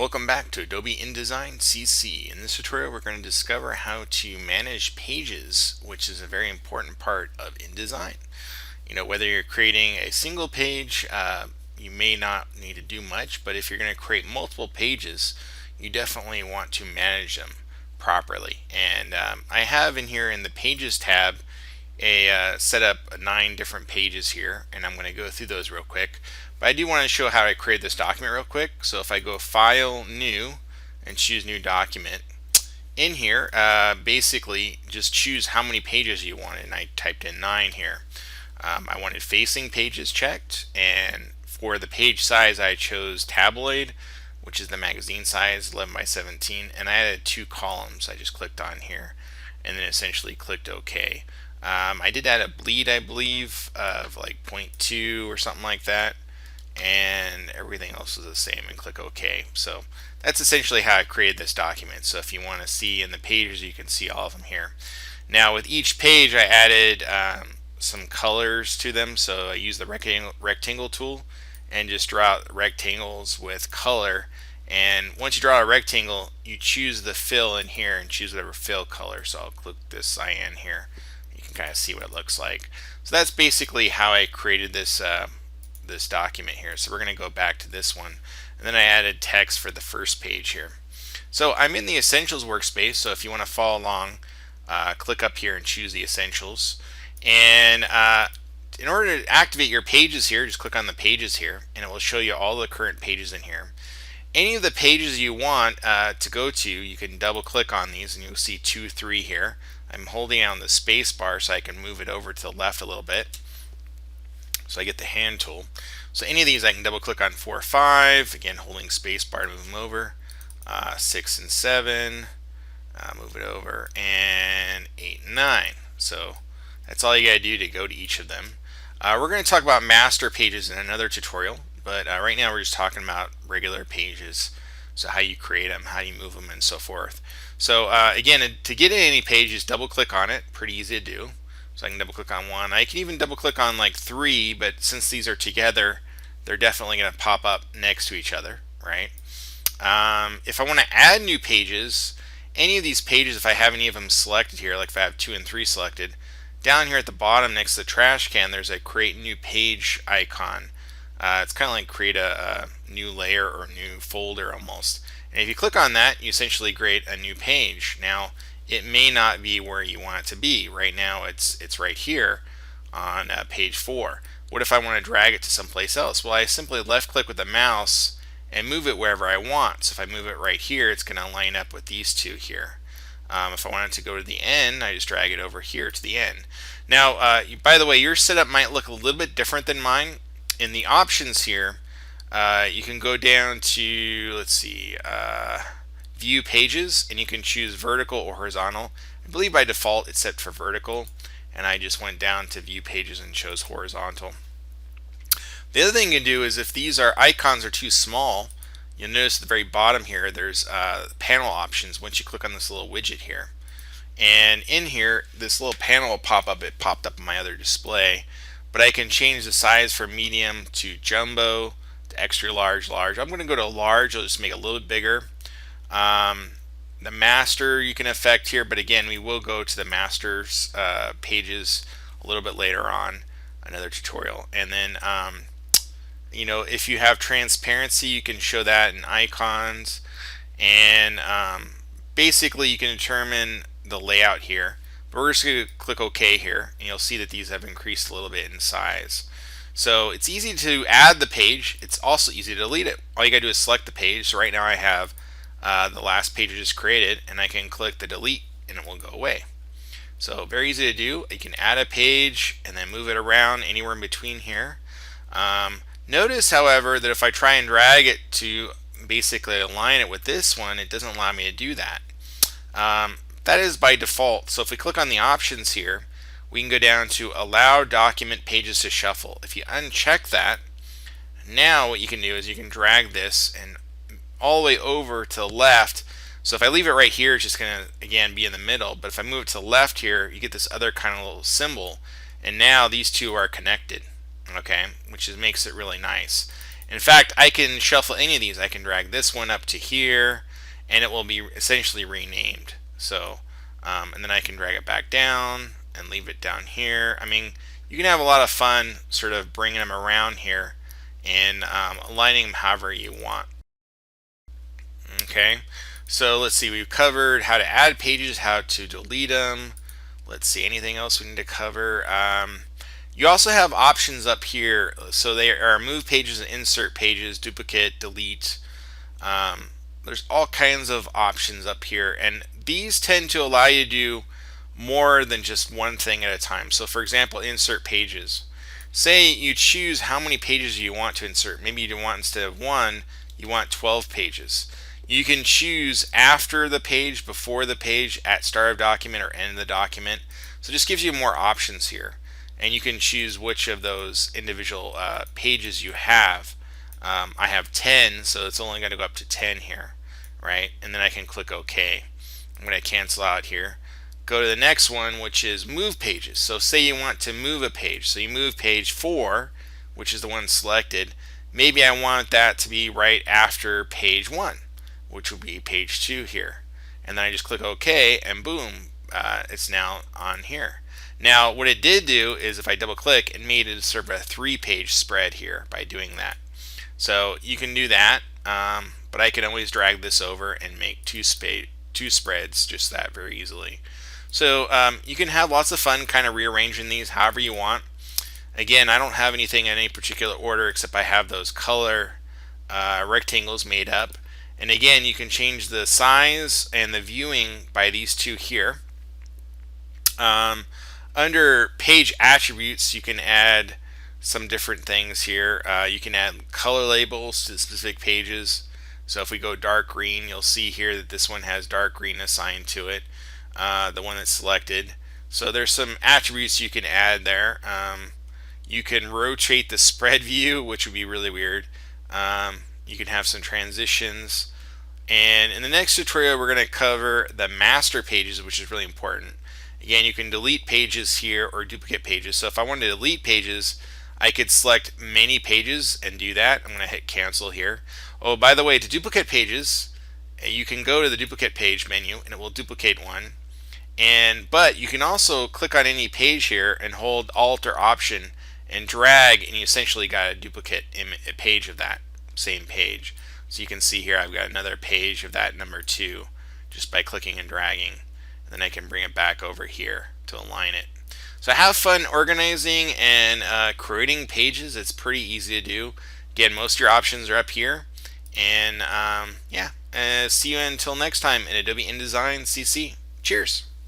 Welcome back to Adobe InDesign CC. In this tutorial we're going to discover how to manage pages, which is a very important part of InDesign. Whether you're creating a single page, you may not need to do much, but if you're going to create multiple pages, you definitely want to manage them properly. And I have in here in the Pages tab set up 9 different pages here, and I'm going to go through those real quick. But I do want to show how I create this document real quick. So if I go File, New, and choose New Document, in here, basically just choose how many pages you want, and I typed in 9 here. I wanted facing pages checked, and for the page size I chose tabloid, which is the magazine size, 11 by 17, and I added 2 columns. I just clicked on here and then essentially clicked OK. I did add a bleed, I believe, of like 0.2 or something like that, and everything else is the same, and click OK. So that's essentially how I created this document. So if you want to see in the pages, you can see all of them here. Now with each page I added some colors to them, so I used the rectangle tool and just draw out rectangles with color. And once you draw a rectangle, you choose the fill in here and choose whatever fill color. So I'll click this cyan here. You can kind of see what it looks like. So that's basically how I created this this document here. So we're going to go back to this one, and then I added text for the first page here. So I'm in the Essentials workspace, so if you want to follow along, click up here and choose the Essentials. And in order to activate your pages here, just click on the pages here, and it will show you all the current pages in here. Any of the pages you want to go to, you can double click on these and you'll see 2, 3 here. I'm holding down the space bar so I can move it over to the left a little bit. So I get the hand tool. So any of these I can double click on 4, 5, again holding space bar to move them over. 6 and 7, move it over, and 8 and 9. So that's all you gotta do to go to each of them. We're going to talk about master pages in another tutorial, but right now we're just talking about regular pages. So how you create them, how you move them, and so forth. So again, to get in any page, just double click on it. Pretty easy to do. So I can double click on 1. I can even double click on like 3, but since these are together, they're definitely going to pop up next to each other, right? If I want to add new pages, any of these pages, if I have any of them selected here, like if I have 2 and 3 selected, down here at the bottom next to the trash can, there's a create new page icon. It's kind of like create a new layer or new folder almost. And if you click on that, you essentially create a new page. Now, it may not be where you want it to be. Right now, it's right here on page 4. What if I want to drag it to someplace else? Well, I simply left click with the mouse and move it wherever I want. So if I move it right here, it's going to line up with these 2 here. If I wanted to go to the end, I just drag it over here to the end. Now, by the way, your setup might look a little bit different than mine. In the options here, you can go down to, let's see, view pages, and you can choose vertical or horizontal. I believe by default it's set for vertical, and I just went down to view pages and chose horizontal. The other thing you can do is if these icons are too small, you'll notice at the very bottom here there's panel options once you click on this little widget here. And in here, this little panel will pop up. It popped up in my other display. But I can change the size from medium to jumbo to extra large, large. I'm going to go to large. I'll just make it a little bit bigger. The master you can affect here, but again, we will go to the master's pages a little bit later on, another tutorial. And then, if you have transparency, you can show that in icons. And basically, you can determine the layout here. But we're just going to click OK here, and you'll see that these have increased a little bit in size. So it's easy to add the page. It's also easy to delete it. All you got to do is select the page. So right now I have the last page I just created, and I can click the delete, and it will go away. So very easy to do. You can add a page and then move it around anywhere in between here. Notice, however, that if I try and drag it to basically align it with this one, it doesn't allow me to do that. That is by default. So if we click on the options here, we can go down to allow document pages to shuffle. If you uncheck that, now what you can do is you can drag this and all the way over to the left. So if I leave it right here, it's just going to again be in the middle. But if I move it to the left here, you get this other kind of little symbol, and now these 2 are connected, okay, which makes it really nice. In fact, I can shuffle any of these. I can drag this one up to here, and it will be essentially renamed. So, and then I can drag it back down and leave it down here. I mean, you can have a lot of fun sort of bringing them around here and aligning them however you want. Okay, so let's see, we've covered how to add pages, how to delete them. Let's see, anything else we need to cover? You also have options up here. So they are move pages and insert pages, duplicate, delete. There's all kinds of options up here, and these tend to allow you to do more than just one thing at a time. So for example, insert pages. Say you choose how many pages you want to insert. Maybe you want, instead of one, you want 12 pages. You can choose after the page, before the page, at start of document, or end of the document. So it just gives you more options here. And you can choose which of those individual pages you have. I have 10, so it's only going to go up to 10 here, right? And then I can click OK. I'm going to cancel out here. Go to the next one, which is move pages. So say you want to move a page. So you move page 4, which is the one selected. Maybe I want that to be right after page 1, which would be page 2 here. And then I just click OK, and boom, it's now on here. Now what it did do is, if I double click, it made it sort of a 3-page spread here by doing that. So you can do that, but I can always drag this over and make two spreads just that very easily. So you can have lots of fun kind of rearranging these however you want. Again, I don't have anything in any particular order, except I have those color rectangles made up. And again, you can change the size and the viewing by these two here. Under page attributes, you can add some different things here. You can add color labels to specific pages. So if we go dark green, you'll see here that this one has dark green assigned to it, the one that's selected. So there's some attributes you can add there. You can rotate the spread view, which would be really weird. You can have some transitions. And in the next tutorial, we're going to cover the master pages, which is really important. Again, you can delete pages here or duplicate pages. So if I wanted to delete pages, I could select many pages and do that. I'm going to hit cancel here. Oh, by the way, to duplicate pages, you can go to the duplicate page menu and it will duplicate one. But you can also click on any page here and hold Alt or Option and drag, and you essentially got a duplicate page of that same page. So you can see here I've got another page of that number 2 just by clicking and dragging. And then I can bring it back over here to align it. So have fun organizing and creating pages. It's pretty easy to do. Again, most of your options are up here. And yeah, see you until next time in Adobe InDesign CC. Cheers.